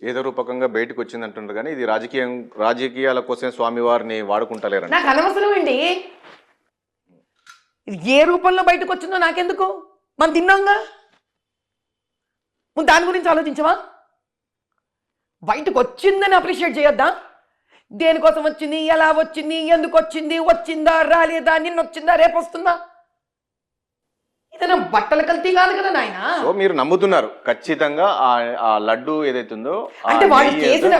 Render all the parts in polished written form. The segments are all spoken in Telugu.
ఏదో రూపకంగా బయటకు వచ్చింది అంటున్నారు కానీ ఇది రాజకీయాల కోసం స్వామివారిని వాడుకుంటలేరండి. నాకు అనవసరం అండి, ఇది ఏ రూపంలో బయటకు వచ్చిందో నాకెందుకు, మనం తిన్నాంగా, దాని గురించి ఆలోచించవా? బయటకు వచ్చిందని అప్రిషియేట్ చేయొద్దా? దేనికోసం వచ్చింది, ఎలా వచ్చింది, ఎందుకు వచ్చింది, వచ్చిందా రాలేదా, నిన్న వచ్చిందా రేపు వస్తుందా? ఇదైనా బట్టల కల్తీ కాదు కదా నాయన. సో మీరు నమ్ముతున్నారు ఖచ్చితంగా ఆ లడ్డు ఏదైతుందో అంటే వాళ్ళు చేసిన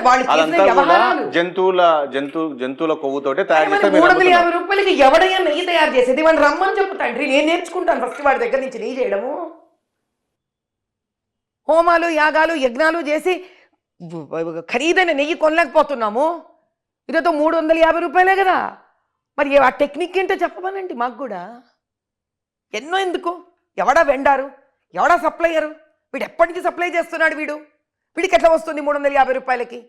వ్యవహారాలు జంతువుల కొవ్వుతోటే తయారు చేస్తారు. 350 రూపాయలకి ఎవడయ్యా నెయ్యి తయారు చేసేది? వాళ్ళు రమ్మని చెప్పు తండ్రి, నేను నేర్చుకుంటాను ఫస్ట్ వాడి దగ్గర నుంచి నెయ్యి చేయడము. హోమాలు యాగాలు యజ్ఞాలు చేసి ఖరీదైన నెయ్యి కొనలేకపోతున్నాము, ఇదేదో 350 రూపాయలే కదా. మరి ఆ టెక్నిక్ ఏంటో చెప్పమనండి మాకు కూడా. ఎన్నో ఎందుకు, ఎవడా వెండారు, ఎవడా సప్లయరు, వీడు ఎప్పటి నుంచి సప్లై చేస్తున్నాడు, వీడికి ఎట్లా వస్తుంది 350 రూపాయలకి?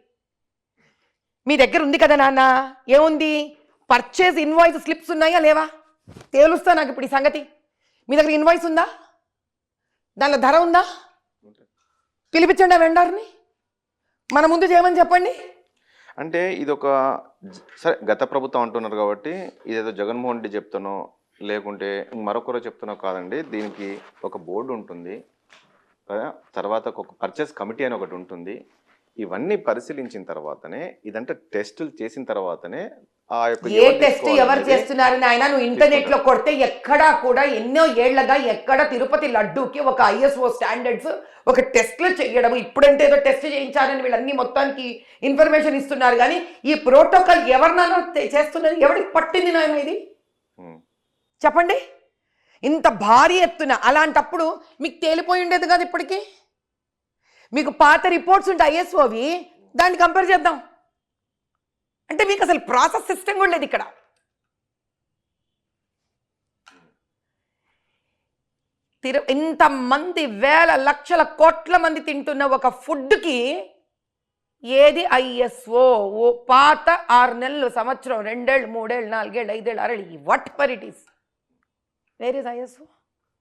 మీ దగ్గర ఉంది కదా నాన్న, ఏముంది, పర్చేజ్ ఇన్వాయిస్ స్లిప్స్ ఉన్నాయా లేవా? తేలుస్తా నాకు ఇప్పుడు ఈ సంగతి. మీ దగ్గర ఇన్వాయిస్ ఉందా, దానిలో ధర ఉందా? పిలిపించండి ఆ వెండార్ని, మన ముందు చేయమని చెప్పండి. అంటే ఇదొక సరే గత ప్రభుత్వం అంటున్నారు కాబట్టి ఇదేదో జగన్మోహన్ రెడ్డి చెప్తానో లేకుంటే మరొకరు చెప్తున్నా కాదండి. దీనికి ఒక బోర్డు ఉంటుంది కదా, తర్వాత ఒక పర్చేస్ కమిటీ అని ఒకటి ఉంటుంది. ఇవన్నీ పరిశీలించిన తర్వాతనే, ఇదంటే టెస్టులు చేసిన తర్వాతనే ఆ యొక్క ఏ టెస్ట్ ఎవరు చేస్తున్నారని ఆయన నువ్వు ఇంటర్నెట్ లో కొడితే ఎక్కడా కూడా ఎన్నో ఏళ్లగా ఎక్కడ తిరుపతి లడ్డూకి ఒక ISO స్టాండర్డ్స్ ఒక టెస్ట్లు చేయడం, ఇప్పుడంటే ఏదో టెస్ట్ చేయించాలని వీళ్ళన్నీ మొత్తానికి ఇన్ఫర్మేషన్ ఇస్తున్నారు. కానీ ఈ ప్రోటోకాల్ ఎవరినైనా చేస్తున్నది, ఎవరికి పట్టింది నాయన ఇది చెప్పండి? ఇంత భారీ ఎత్తున అలాంటప్పుడు మీకు తేలిపోయి ఉండేది కదా ఇప్పటికీ. మీకు పాత రిపోర్ట్స్ ఉంటాయి ISOవి, దాన్ని కంపేర్ చేద్దాం. అంటే మీకు అసలు ప్రాసెస్ సిస్టమ్ కూడా లేదు ఇక్కడ. ఇంతమంది వేల లక్షల కోట్ల మంది తింటున్న ఒక ఫుడ్కి ఏది ISO? ఓ పాత 6 నెలలు, సంవత్సరం, 2 ఏళ్ళు, 3 ఏళ్ళు, 4 ఏళ్ళు, 5 ఏళ్ళు, 6 ఏళ్ళు, what ever it is, where is ISO?